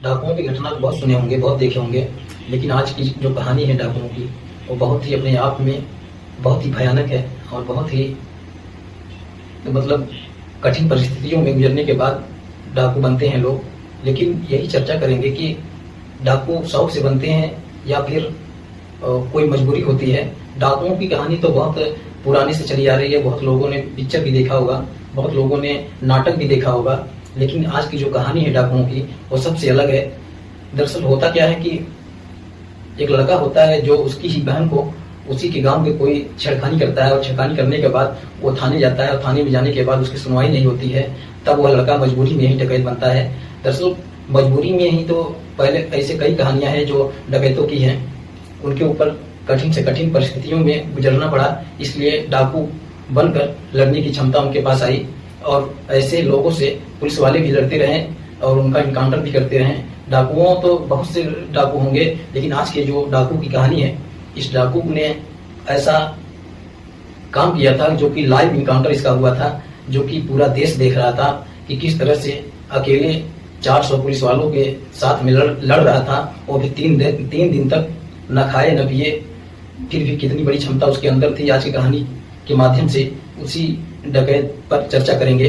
डाकुओं की घटना तो बहुत सुने होंगे, बहुत देखे होंगे, लेकिन आज की जो कहानी है डाकुओं की, वो बहुत ही अपने आप में बहुत ही भयानक है और बहुत ही मतलब कठिन परिस्थितियों में गुजरने के बाद डाकू बनते हैं लोग। लेकिन यही चर्चा करेंगे कि डाकू शौक से बनते हैं या फिर कोई मजबूरी होती है। डाकुओं की कहानी तो बहुत पुराने से चली आ रही है, बहुत लोगों ने पिक्चर भी देखा होगा, बहुत लोगों ने नाटक भी देखा होगा, लेकिन आज की जो कहानी है डाकुओं की वो सबसे अलग है। दरअसल होता क्या है कि एक लड़का होता है जो उसकी ही बहन को उसी के गांव में कोई छेड़खानी करता है और छेड़खानी करने के बाद वो थाने जाता है और थाने में जाने के बाद उसकी सुनवाई नहीं होती है, तब वह लड़का मजबूरी में ही डकैत बनता है। दरअसल मजबूरी में ही तो पहले ऐसे कई कहानियां हैं जो डकैतों की हैं, उनके ऊपर कठिन से कठिन परिस्थितियों में गुजरना पड़ा, इसलिए डाकू बनकर लड़ने की क्षमता उनके पास आई और ऐसे लोगों से पुलिस वाले भी लड़ते रहे और उनका इनकाउंटर भी करते रहे। डाकुओं तो बहुत से डाकू होंगे, लेकिन आज के जो डाकू की कहानी है, इस डाकू ने ऐसा काम किया था जो कि लाइव इनकाउंटर इसका हुआ था, जो कि पूरा देश देख रहा था कि किस तरह से अकेले 400 पुलिस वालों के साथ में लड़ रहा था, वो भी 3 दिन तक न खाए न पिए, फिर भी कितनी बड़ी क्षमता उसके अंदर थी। आज की कहानी के माध्यम से उसी डकैत पर चर्चा करेंगे।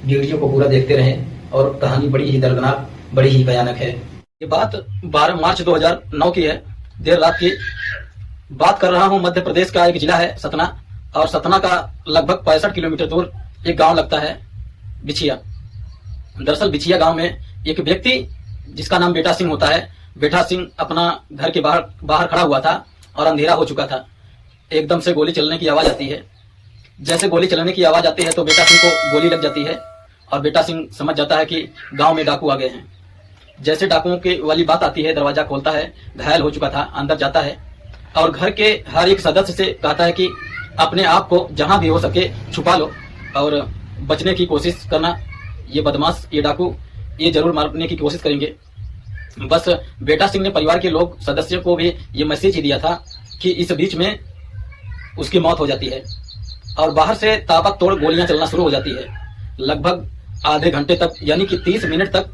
वीडियो को पूरा देखते रहें और कहानी बड़ी ही दर्दनाक, बड़ी ही भयानक है। ये बात 12 मार्च 2009 की है, देर रात की बात कर रहा हूँ। मध्य प्रदेश का एक जिला है सतना, और सतना का लगभग 65 किलोमीटर दूर एक गांव लगता है बिछिया। दरअसल बिछिया गांव में एक व्यक्ति जिसका नाम बेटा सिंह होता है, बेटा सिंह अपना घर के बाहर खड़ा हुआ था और अंधेरा हो चुका था। एकदम से गोली चलने की आवाज आती है। जैसे गोली चलने की आवाज आती है तो बेटा सिंह को गोली लग जाती है और बेटा सिंह समझ जाता है कि गांव में डाकू आ गए हैं। जैसे डाकुओं की वाली बात आती है, दरवाजा खोलता है, घायल हो चुका था, अंदर जाता है और घर के हर एक सदस्य से कहता है कि अपने आप को जहां भी हो सके छुपा लो और बचने की कोशिश करना। ये बदमाश, ये डाकू, ये जरूर मारने की कोशिश करेंगे। बस बेटा सिंह ने परिवार के लोग सदस्यों को भी ये मैसेज ही दिया था कि इस बीच में उसकी मौत हो जाती है और बाहर से ताबड़तोड़ गोलियां चलना शुरू हो जाती है। लगभग आधे घंटे तक, यानी कि 30 मिनट तक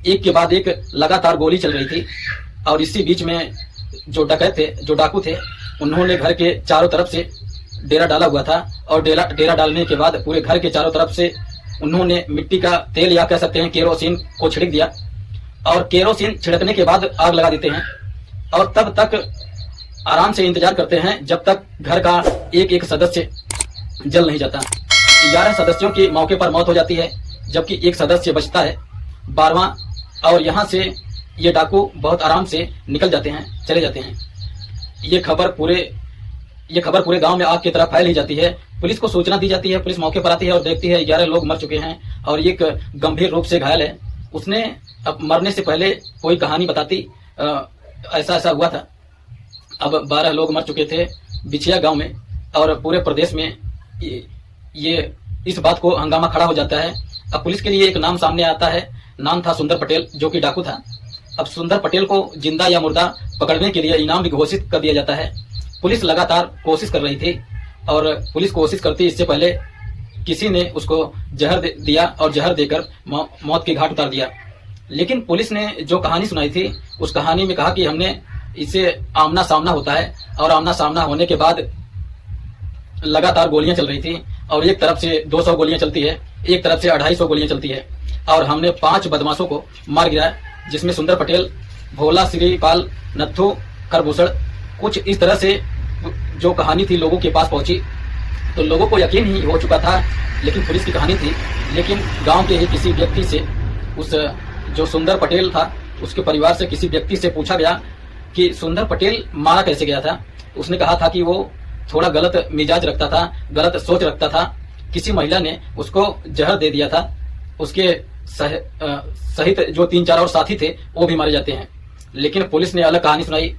एक के बाद एक लगातार गोली चल रही थी। और इसी बीच में जो डकैत थे, जो डाकू थे, उन्होंने घर के चारों तरफ से डेरा डाला हुआ था और डेरा डालने के बाद पूरे घर के चारों तरफ से उन्होंने मिट्टी का तेल या कह सकते हैं केरोसिन को छिड़क दिया और केरोसिन छिड़कने के बाद आग लगा देते हैं और तब तक आराम से इंतजार करते हैं जब तक घर का एक एक सदस्य जल नहीं जाता। 11 सदस्यों की मौके पर मौत हो जाती है, जबकि एक सदस्य बचता है 12वां, और यहाँ से ये डाकू बहुत आराम से निकल जाते हैं, चले जाते हैं। ये खबर पूरे गांव में आग की तरह फैल ही जाती है। पुलिस को सूचना दी जाती है, पुलिस मौके पर आती है और देखती है 11 लोग मर चुके हैं और एक गंभीर रूप से घायल है। उसने अब मरने से पहले कोई कहानी बताती, ऐसा ऐसा हुआ था। अब 12 लोग मर चुके थे बिछिया गांव में और पूरे प्रदेश में ये इस बात को हंगामा खड़ा हो जाता है। अब पुलिस के लिए एक नाम सामने आता है, नाम था सुंदर पटेल, जो कि डाकू था। अब सुंदर पटेल को जिंदा या मुर्दा पकड़ने के लिए इनाम भी घोषित कर दिया जाता है। पुलिस लगातार कोशिश कर रही थी और पुलिस कोशिश करती इससे पहले किसी ने उसको जहर दिया और जहर देकर मौत के घाट उतार दिया। लेकिन पुलिस ने जो कहानी सुनाई थी, उस कहानी में कहा कि हमने इससे आमना सामना होता है और आमना सामना होने के बाद लगातार गोलियां चल रही थी और एक तरफ से 200 गोलियां चलती है, एक तरफ से 250 गोलियां चलती है और हमने 5 बदमाशों को मार गिराया, जिसमें सुंदर पटेल, भोला, श्रीपाल, नत्थू, खरभूषण। कुछ इस तरह से जो कहानी थी लोगों के पास पहुंची तो लोगों को यकीन ही हो चुका था, लेकिन पुलिस की कहानी थी। लेकिन गांव के ही किसी व्यक्ति से, उस जो सुंदर पटेल था उसके परिवार से किसी व्यक्ति से पूछा गया कि सुंदर पटेल मारा कैसे गया था। उसने कहा था कि वो थोड़ा गलत मिजाज रखता था, गलत सोच रखता था। किसी महिला ने उसको जहर दे दिया था, उसके सहित जो 3-4 और साथी थे वो भी मारे जाते हैं। लेकिन पुलिस ने अलग कहानी सुनाई।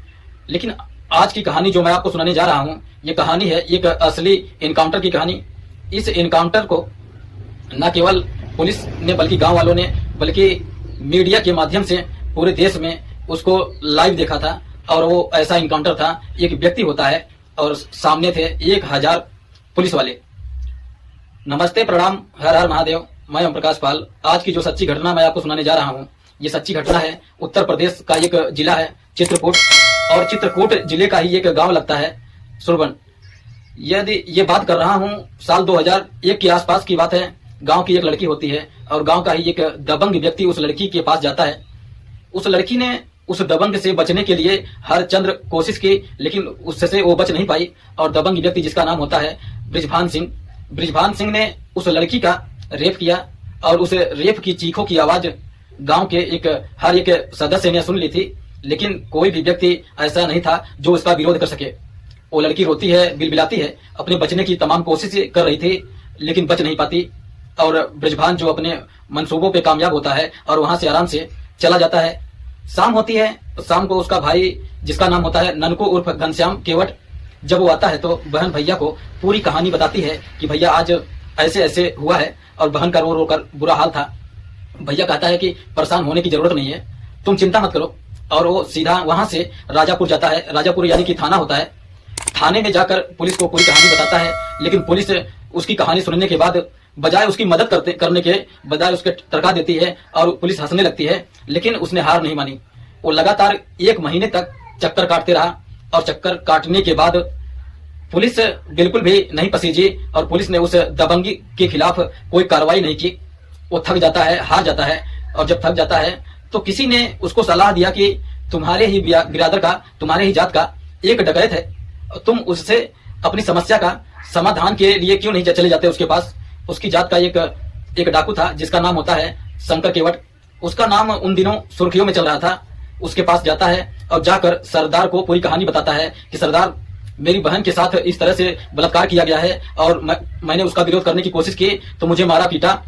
लेकिन आज की कहानी जो मैं आपको सुनाने जा रहा हूं, ये कहानी है एक असली इनकाउंटर की कहानी। इस इनकाउंटर को न केवल पुलिस ने बल्कि गांव वालों ने, बल्कि मीडिया के माध्यम से पूरे देश में उसको लाइव देखा था। और वो ऐसा इनकाउंटर था, एक व्यक्ति होता है और सामने थे 1000 पुलिस वाले। नमस्ते, प्रणाम, हर हर महादेव। मैं ओम प्रकाश पाल। आज की जो सच्ची घटना मैं आपको सुनाने जा रहा हूँ, ये सच्ची घटना है। उत्तर प्रदेश का एक जिला है चित्रकूट, और चित्रकूट जिले का ही एक गांव लगता है सुरवन। यदि ये बात कर रहा हूं साल 2001 के आसपास की बात है। गांव की एक लड़की होती है और गांव का ही एक दबंग व्यक्ति उस लड़की के पास जाता है। उस लड़की ने उस दबंग से बचने के लिए हर चंद्र कोशिश की, लेकिन उससे वो बच नहीं पाई। और दबंग व्यक्ति जिसका नाम होता है ब्रिजभान सिंह ने उस लड़की का रेप किया, और उस रेप की चीखों की आवाज गांव के हर एक सदस्य ने सुन ली थी, लेकिन कोई भी व्यक्ति ऐसा नहीं था जो उसका विरोध कर सके। वो लड़की रोती है, बिलबिलाती है, अपने बचने की तमाम कोशिश कर रही थी, लेकिन बच नहीं पाती। और ब्रिजभान जो अपने मंसूबों पे कामयाब होता है और वहां से आराम से चला जाता है। शाम होती है, शाम को उसका भाई जिसका नाम होता है ननकू उर्फ घनश्याम केवट, जब वो आता है तो बहन भैया को पूरी कहानी बताती है कि भैया आज ऐसे ऐसे हुआ है, और बहन का रो रो कर बुरा हाल था। भैया कहता है कि परेशान होने की जरूरत नहीं है, तुम चिंता मत करो। और वो सीधा वहां से राजापुर जाता है। राजापुर यानी कि थाना होता है। थाने में जाकर पुलिस को पूरी कहानी बताता है, लेकिन पुलिस उसकी कहानी सुनने के बाद बजाय उसकी मदद करने के बजाय उसके टरका देती है और पुलिस हंसने लगती है। लेकिन उसने हार नहीं मानी। वो लगातार 1 महीने तक चक्कर काटते रहा, और चक्कर काटने के बाद पुलिस बिल्कुल भी नहीं पसीजी, और पुलिस ने उस दबंगी के खिलाफ कोई कार्रवाई नहीं की। वो थक जाता है, हार जाता है, और जब थक जाता है तो किसी ने उसको सलाह दिया कि तुम्हारे ही बिरादर का, तुम्हारे ही जात का एक डकैत है, तुम उससे अपनी समस्या का समाधान के लिए क्यों नहीं चले जाते उसके पास। उसकी जात का एक डाकू था जिसका नाम होता है शंकर केवट। उसका नाम उन दिनों सुर्खियों में चल रहा था। उसके पास जाता है और जाकर सरदार को पूरी कहानी बताता है कि सरदार, मेरी बहन के साथ इस तरह से बलात्कार किया गया है, और मैंने उसका विरोध करने की कोशिश की तो मुझे मारा पीटा।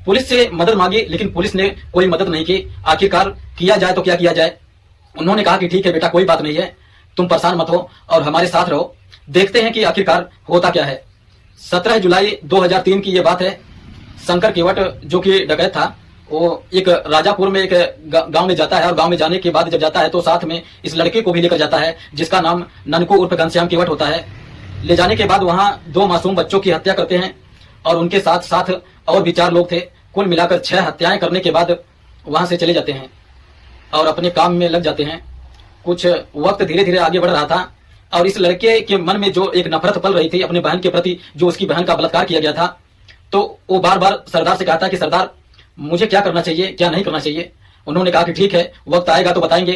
पुलिस से मदद मांगी, लेकिन पुलिस ने कोई मदद नहीं की। आखिरकार किया जाए तो क्या किया जाए। उन्होंने कहा कि ठीक है बेटा, कोई बात नहीं है, तुम परेशान मत हो और हमारे साथ रहो, देखते हैं कि आखिरकार होता क्या है। 17 जुलाई 2003 की ये बात है। शंकर केवट जो कि डकैत था, वो एक राजापुर में एक गांव में जाता है, और गांव में जाने के बाद जब जाता है तो साथ में इस लड़के को भी लेकर जाता है जिसका नाम ननकू उर्फ घनश्याम केवट होता है। ले जाने के बाद वहां 2 मासूम बच्चों की हत्या करते हैं, और उनके साथ साथ और भी 4 लोग थे। कुल मिलाकर 6 हत्याएं करने के बाद वहां से चले जाते हैं और अपने काम में लग जाते हैं। कुछ वक्त धीरे धीरे आगे बढ़ रहा था, और इस लड़के के मन में जो एक नफरत पल रही थी अपने बहन के प्रति, जो उसकी बहन का बलात्कार किया गया था, तो वो बार बार सरदार से कहता कि सरदार, मुझे क्या करना चाहिए, क्या नहीं करना चाहिए। उन्होंने कहा कि ठीक है, वक्त आएगा तो बताएंगे।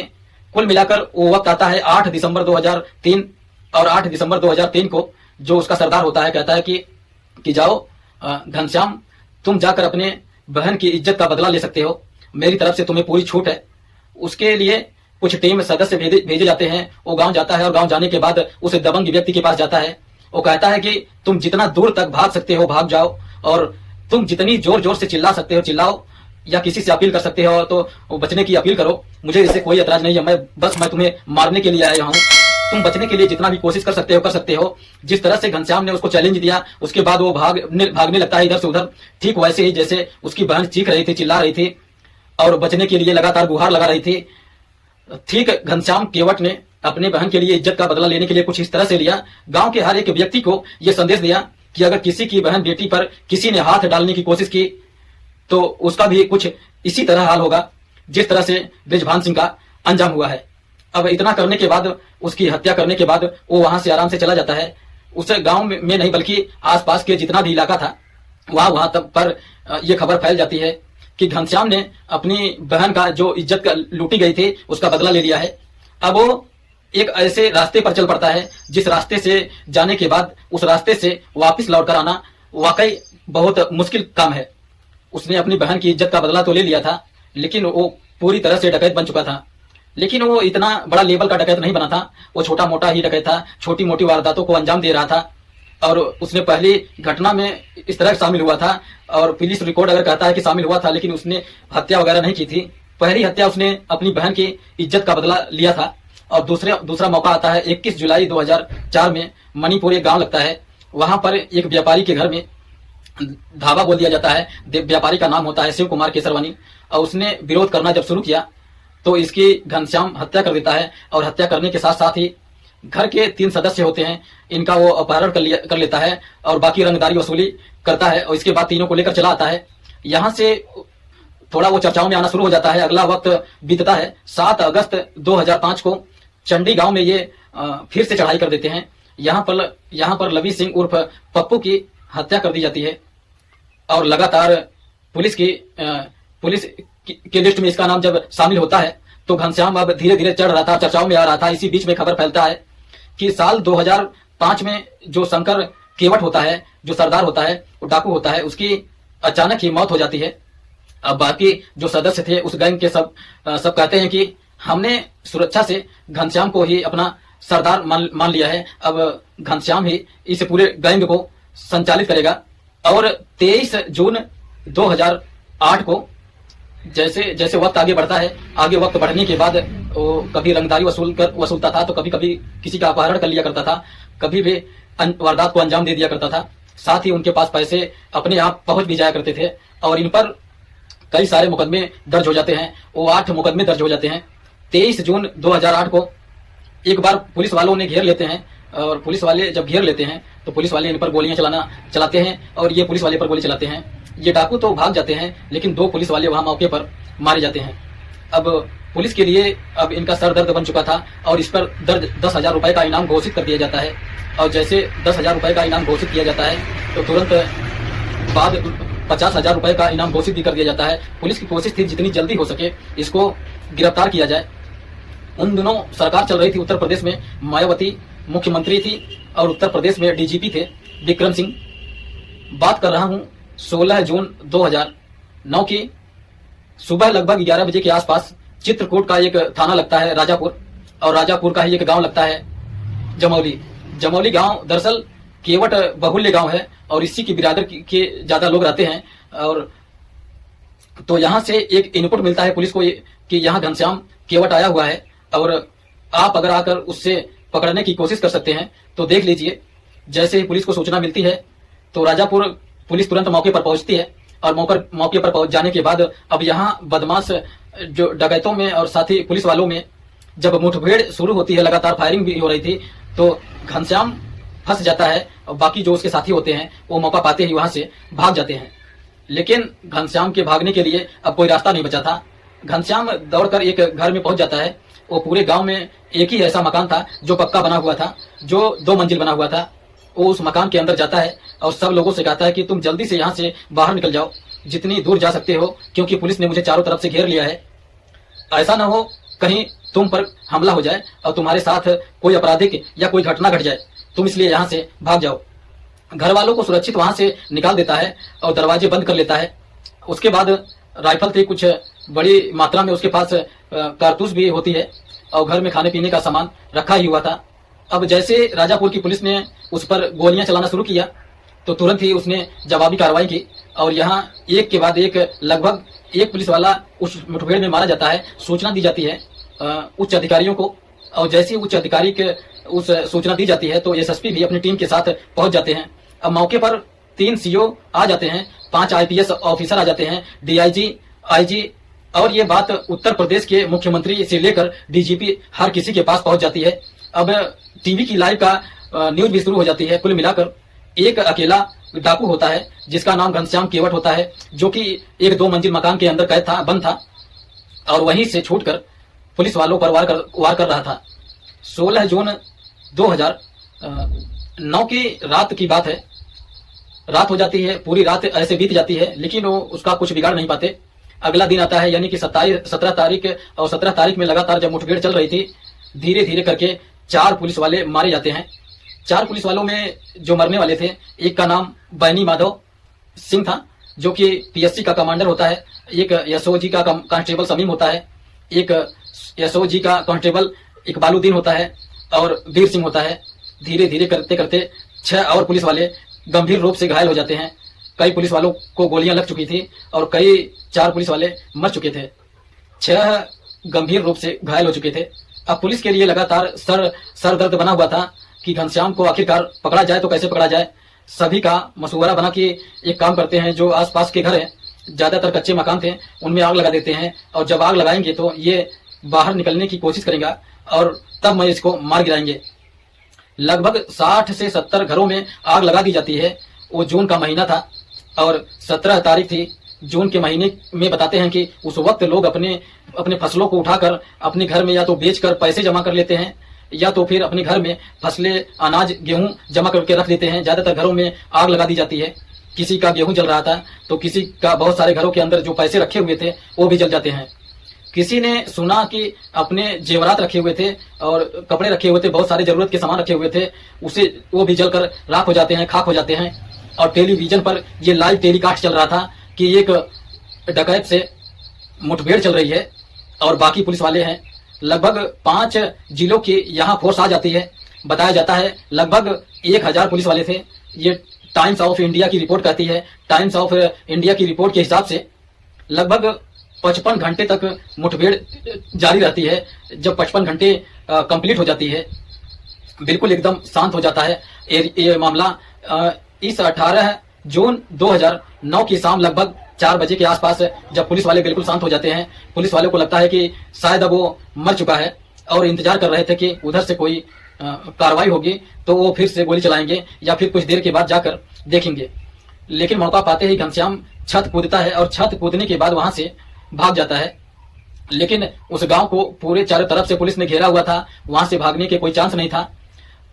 कुल मिलाकर वो वक्त आता है 8 दिसंबर 2003, और 8 दिसंबर 2003 को जो उसका सरदार होता है कहता है कि जाओ घनश्याम, तुम जाकर अपने बहन की इज्जत का बदला ले सकते हो, मेरी तरफ से तुम्हें पूरी छूट है। उसके लिए कुछ टीम सदस्य भेजे जाते हैं। वो गांव जाता है, और गांव जाने के बाद उस दबंग व्यक्ति के पास जाता है। वो कहता है कि तुम जितना दूर तक भाग सकते हो भाग जाओ, और तुम जितनी जोर जोर से चिल्ला सकते हो चिल्लाओ, या किसी से अपील कर सकते हो तो बचने की अपील करो, मुझे इससे कोई ऐतराज नहीं है। मैं तुम्हें मारने के लिए आया हूँ, तुम बचने के लिए जितना भी कोशिश कर सकते हो। जिस तरह से घनश्याम ने उसको चैलेंज दिया, उसके बाद वो भागने लगता है इधर से उधर, ठीक वैसे ही जैसे उसकी बहन चीख रही थी, चिल्ला रही थी, और बचने के लिए लगातार गुहार लगा रही थी। ठीक घनश्याम केवट ने अपने बहन के लिए इज्जत का बदला लेने के लिए कुछ इस तरह से लिया। गांव के हर एक व्यक्ति को यह संदेश दिया कि अगर किसी की बहन बेटी पर किसी ने हाथ डालने की कोशिश की तो उसका भी कुछ इसी तरह हाल होगा जिस तरह से ब्रिजभान सिंह का अंजाम हुआ है। अब इतना करने के बाद, उसकी हत्या करने के बाद वो वहां से आराम से चला जाता है। उस गांव में नहीं बल्कि आसपास के जितना भी इलाका था वहां तक पर यह खबर फैल जाती है कि घनश्याम ने अपनी बहन का जो इज्जत लूटी गई थी उसका बदला ले लिया है। अब वो एक ऐसे रास्ते पर चल पड़ता है जिस रास्ते से जाने के बाद उस रास्ते से वापस लौटकर आना वाकई बहुत मुश्किल काम है। उसने अपनी बहन की इज्जत का बदला तो ले लिया था, लेकिन वो पूरी तरह से डकैत बन चुका था। लेकिन वो इतना बड़ा लेवल का डकैत नहीं बना था, वो छोटा मोटा ही डकैत था, छोटी मोटी वारदातों को अंजाम दे रहा था। और उसने पहली घटना में इस तरह शामिल हुआ था, और पुलिस रिकॉर्ड अगर कहता है कि शामिल हुआ था, लेकिन उसने हत्या वगैरह नहीं की थी। पहली हत्या उसने अपनी बहन की इज्जत का बदला लिया था। और दूसरा मौका आता है 21 जुलाई 2004 में। मणिपुर एक गांव लगता है, वहां पर एक व्यापारी के घर में धावा बोल दिया जाता है। व्यापारी का नाम होता है शिव कुमार केसरवानी, और उसने विरोध करना जब शुरू किया तो इसकी घनश्याम हत्या कर देता है। और हत्या करने के साथ साथ ही घर के 3 सदस्य होते हैं, इनका वो अपहरण कर लेता है और बाकी रंगदारी वसूली करता है। और इसके बाद तीनों को लेकर चला आता है। यहाँ से थोड़ा वो चर्चाओं में आना शुरू हो जाता है। अगला वक्त बीतता है। 7 अगस्त 2005 को चंडी गांव में ये फिर से चढ़ाई कर देते हैं। यहाँ पर लवी सिंह उर्फ पप्पू की हत्या कर दी जाती है और लगातार पुलिस के लिस्ट में इसका नाम जब शामिल होता है तो घनश्याम अब धीरे धीरे चढ़ रहा था, चर्चाओं में आ रहा था। इसी बीच में खबर फैलता है कि साल 2005 में जो शंकर केवट होता है, जो सरदार होता है, वो डाकू होता है, उसकी अचानक ही मौत हो जाती है। अब बाकी जो सदस्य थे उस गैंग के सब कहते हैं कि हमने सुरक्षा से घनश्याम को ही अपना सरदार मान लिया है, अब घनश्याम ही इस पूरे गैंग को संचालित करेगा। और 23 जून 2008 को जैसे जैसे वक्त आगे बढ़ता है, आगे वक्त बढ़ने के बाद वो कभी रंगदारी वसूलता था, तो कभी कभी किसी का अपहरण कर लिया करता था, कभी भी वारदात को अंजाम दे दिया करता था। साथ ही उनके पास पैसे अपने आप पहुंच भी जाया करते थे और इन पर कई सारे मुकदमे दर्ज हो जाते हैं। वो 8 मुकदमे दर्ज हो जाते हैं। 23 जून 2008 को एक बार पुलिस वालों ने घेर लेते हैं और पुलिस वाले जब घेर लेते हैं तो पुलिस वाले इन पर गोलियां चलाते हैं और ये पुलिस वाले पर गोली चलाते हैं। ये डाकू तो भाग जाते हैं लेकिन 2 पुलिस वाले वहां मौके पर मारे जाते हैं। अब पुलिस के लिए अब इनका सर दर्द बन चुका था और इस पर 10,000 रुपए का इनाम घोषित कर दिया जाता है। और जैसे 10,000 रुपए का इनाम घोषित किया जाता है तो तुरंत बाद 50,000 रुपए का इनाम घोषित भी कर दिया जाता है। पुलिस की कोशिश थी जितनी जल्दी हो सके इसको गिरफ्तार किया जाए। उन दिनों सरकार चल रही थी उत्तर प्रदेश में, मायावती मुख्यमंत्री थी और उत्तर प्रदेश में डीजीपी थे विक्रम सिंह। बात कर रहा हूं 16 जून 2009 की सुबह लगभग 11 बजे के आसपास चित्रकूट का एक थाना लगता है राजापुर, और राजापुर का ही एक गांव लगता है जमौली गांव दरअसल केवट बहुल्य गांव है और इसी की बिरादर के ज्यादा लोग रहते हैं। और तो यहां से एक इनपुट मिलता है पुलिस को कि यहां घनश्याम केवट आया हुआ है और आप अगर आकर उससे पकड़ने की कोशिश कर सकते हैं तो देख लीजिए। जैसे ही पुलिस को सूचना मिलती है तो राजापुर पुलिस तुरंत मौके पर पहुंचती है और मौके पर पहुंच जाने के बाद अब यहाँ बदमाश जो डकैतों में और साथ ही पुलिस वालों में जब मुठभेड़ शुरू होती है, लगातार फायरिंग भी हो रही थी, तो घनश्याम फंस जाता है और बाकी जो उसके साथी होते हैं वो मौका पाते ही वहां से भाग जाते हैं। लेकिन घनश्याम के भागने के लिए अब कोई रास्ता नहीं बचा था। घनश्याम दौड़कर एक घर में पहुंच जाता है। वो पूरे गांव में एक ही ऐसा मकान था जो पक्का बना हुआ था, जो 2 मंजिल बना हुआ था। वो उस मकान के अंदर जाता है और सब लोगों से कहता है कि तुम जल्दी से यहाँ से बाहर निकल जाओ, जितनी दूर जा सकते हो, क्योंकि पुलिस ने मुझे चारों तरफ से घेर लिया है। ऐसा ना हो कहीं तुम पर हमला हो जाए और तुम्हारे साथ कोई आपराधिक या कोई घटना घट जाए, तुम इसलिए यहाँ से भाग जाओ। घर वालों को सुरक्षित वहां से निकाल देता है और दरवाजे बंद कर लेता है। उसके बाद राइफल थी कुछ बड़ी मात्रा में, उसके पास कारतूस भी होती है और घर में खाने पीने का सामान रखा ही हुआ था। अब जैसे राजापुर की पुलिस ने उस पर गोलियां चलाना शुरू किया तो तुरंत ही उसने जवाबी कार्रवाई की और यहाँ एक के बाद एक लगभग एक पुलिस वाला उस मुठभेड़ में मारा जाता है। सूचना दी जाती है उच्च अधिकारियों को और जैसे उच्च अधिकारी के उस सूचना दी जाती है तो एसएसपी भी अपनी टीम के साथ पहुंच जाते हैं। अब मौके पर 3 सीओ आ जाते हैं, 5 आईपीएस ऑफिसर आ जाते हैं, डीआईजी, आईजी, और ये बात उत्तर प्रदेश के मुख्यमंत्री से लेकर डीजीपी हर किसी के पास पहुंच जाती है। अब टीवी की लाइव का न्यूज भी शुरू हो जाती है। कुल मिलाकर एक अकेला डाकू होता है जिसका नाम घनश्याम केवट होता है, जो कि एक 2 मंजिल मकान के अंदर कैद था, बंद था और वहीं से छूटकर पुलिस वालों पर वार कर रहा था। 16 जून 2009 की रात की बात है। रात हो जाती है, पूरी रात ऐसे बीत जाती है लेकिन वो उसका कुछ बिगाड़ नहीं पाते। अगला दिन आता है यानी कि 17 तारीख और 17 तारीख में लगातार जब मुठभेड़ चल रही थी, धीरे धीरे करके 4 पुलिस वाले मारे जाते हैं। 4 पुलिस वालों में जो मरने वाले थे, एक का नाम बैनी माधव सिंह था जो कि पीएससी का कमांडर होता है, एक एसओजी का कांस्टेबल समीम होता है, एक एसओजी का कांस्टेबल इकबालुद्दीन होता है और वीर सिंह होता है। धीरे धीरे करते करते 6 और पुलिस वाले गंभीर रूप से घायल हो जाते हैं। कई पुलिस वालों को गोलियां लग चुकी थी और कई 4 पुलिस वाले मर चुके थे। 6 गंभीर रूप से घायल हो चुके थे। अब पुलिस के लिए लगातार सर दर्द बना हुआ था कि घनश्याम को आखिरकार पकड़ा जाए तो कैसे पकड़ा जाए। सभी का मशवरा बना कि एक काम करते हैं, जो आसपास के घर हैं, ज्यादातर कच्चे मकान थे, उनमें आग लगा देते हैं और जब आग लगाएंगे तो ये बाहर निकलने की कोशिश करेगा और तब मैं इसको मार गिराएंगे। लगभग 60 से 70 घरों में आग लगा दी जाती है। वो जून का महीना था और 17 तारीख थी जून के महीने में बताते हैं कि उस वक्त लोग अपने अपने फसलों को उठाकर अपने घर में या तो बेचकर पैसे जमा कर लेते हैं, या तो फिर अपने घर में फसलें, अनाज, गेहूं जमा करके रख देते हैं। ज्यादातर घरों में आग लगा दी जाती है। किसी का गेहूं जल रहा था तो किसी का, बहुत सारे घरों के अंदर जो पैसे रखे हुए थे वो भी जल जाते हैं। किसी ने सुना कि अपने जेवरात रखे हुए थे और कपड़े रखे हुए थे, बहुत सारे जरूरत के सामान रखे हुए थे, उसे वो भी जलकर राख हो जाते हैं, खाक हो जाते हैं। और टेलीविजन पर ये लाइव टेलीकास्ट चल रहा था कि एक डकैत से मुठभेड़ चल रही है और बाकी पुलिस वाले हैं। लगभग 5 जिलों की यहाँ फोर्स आ जाती है। बताया जाता है लगभग 1000 पुलिस वाले थे। ये टाइम्स ऑफ इंडिया की रिपोर्ट कहती है। टाइम्स ऑफ इंडिया की रिपोर्ट के हिसाब से लगभग 55 घंटे तक मुठभेड़ जारी रहती है। जब 55 घंटे कंप्लीट हो जाती है, बिल्कुल एकदम शांत हो जाता है ये मामला। इस 18 जून 2009 की शाम लगभग 4 बजे के आसपास जब पुलिस वाले बिल्कुल शांत हो जाते हैं, पुलिस वालों को लगता है कि शायद अब वो मर चुका है और इंतजार कर रहे थे कि उधर से कोई कार्रवाई होगी तो वो फिर से गोली चलाएंगे या फिर कुछ देर के बाद जाकर देखेंगे। लेकिन मौका पाते ही घनश्याम छत कूदता है और छत कूदने के बाद वहां से भाग जाता है। लेकिन उस गांव को पूरे चारों तरफ से पुलिस ने घेरा हुआ था, वहां से भागने के कोई चांस नहीं था।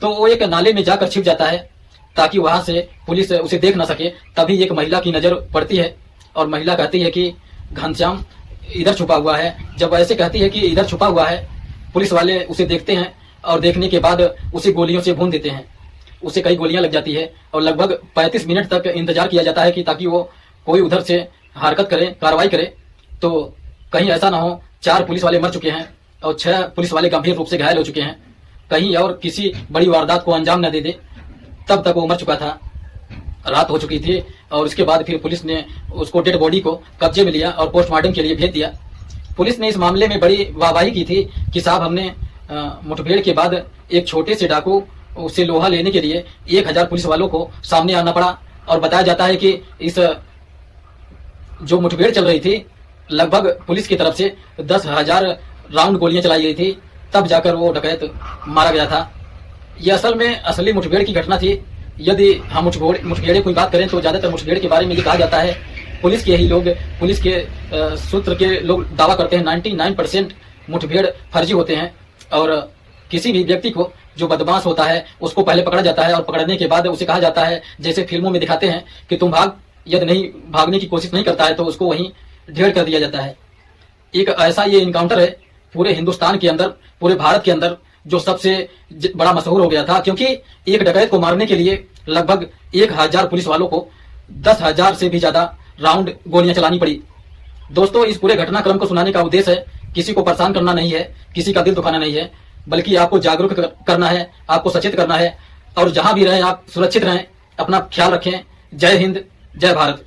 तो वो एक नाले में जाकर छिप जाता है ताकि वहां से पुलिस उसे देख ना सके। तभी एक महिला की नजर पड़ती है और महिला कहती है कि घनश्याम इधर छुपा हुआ है। जब ऐसे कहती है कि इधर छुपा हुआ है, पुलिस वाले उसे देखते हैं और देखने के बाद उसे गोलियों से भून देते हैं। उसे कई गोलियां लग जाती है और लगभग 35 मिनट तक इंतजार किया जाता है कि ताकि वो कोई उधर से हरकत करे, कार्रवाई करे। तो कहीं ऐसा ना हो 4 पुलिस वाले मर चुके हैं और 6 पुलिस वाले गंभीर रूप से घायल हो चुके हैं, कहीं और किसी बड़ी वारदात को अंजाम न दे दे, तब तक वो मर चुका था। रात हो चुकी थी और उसके बाद फिर पुलिस ने उसको डेड बॉडी को कब्जे में लिया और पोस्टमार्टम के लिए भेज दिया। पुलिस ने इस मामले में बड़ी वाहवाही की थी कि साहब हमने मुठभेड़ के बाद एक छोटे से डाकू से लोहा लेने के लिए 1000 पुलिस वालों को सामने आना पड़ा। और बताया जाता है कि इस जो मुठभेड़ चल रही थी, लगभग पुलिस की तरफ से 10,000 राउंड गोलियां चलाई गई थी, तब जाकर वो डकैत मारा गया था। यह असल में असली मुठभेड़ की घटना थी। यदि हम मुठभेड़े की बात करें तो ज्यादातर मुठभेड़ के बारे में ये कहा जाता है, पुलिस के ही लोग, पुलिस के सूत्र के लोग दावा करते हैं 99% मुठभेड़ फर्जी होते हैं। और किसी भी व्यक्ति को जो बदमाश होता है उसको पहले पकड़ा जाता है और पकड़ने के बाद उसे कहा जाता है, जैसे फिल्मों में दिखाते हैं कि तुम भाग, यदि नहीं भागने की कोशिश नहीं करता है तो उसको वहीं ढेर कर दिया जाता है। एक ऐसा ये इनकाउंटर है पूरे हिंदुस्तान के अंदर, पूरे भारत के अंदर, जो सबसे बड़ा मशहूर हो गया था, क्योंकि एक डकैत को मारने के लिए लगभग 1000 पुलिस वालों को 10,000 से भी ज्यादा राउंड गोलियां चलानी पड़ी। दोस्तों, इस पूरे घटनाक्रम को सुनाने का उद्देश्य है किसी को परेशान करना नहीं है, किसी का दिल दुखाना नहीं है, बल्कि आपको जागरूक करना है, आपको सचेत करना है। और जहां भी रहें आप सुरक्षित रहें, अपना ख्याल रखें। जय हिंद, जय भारत।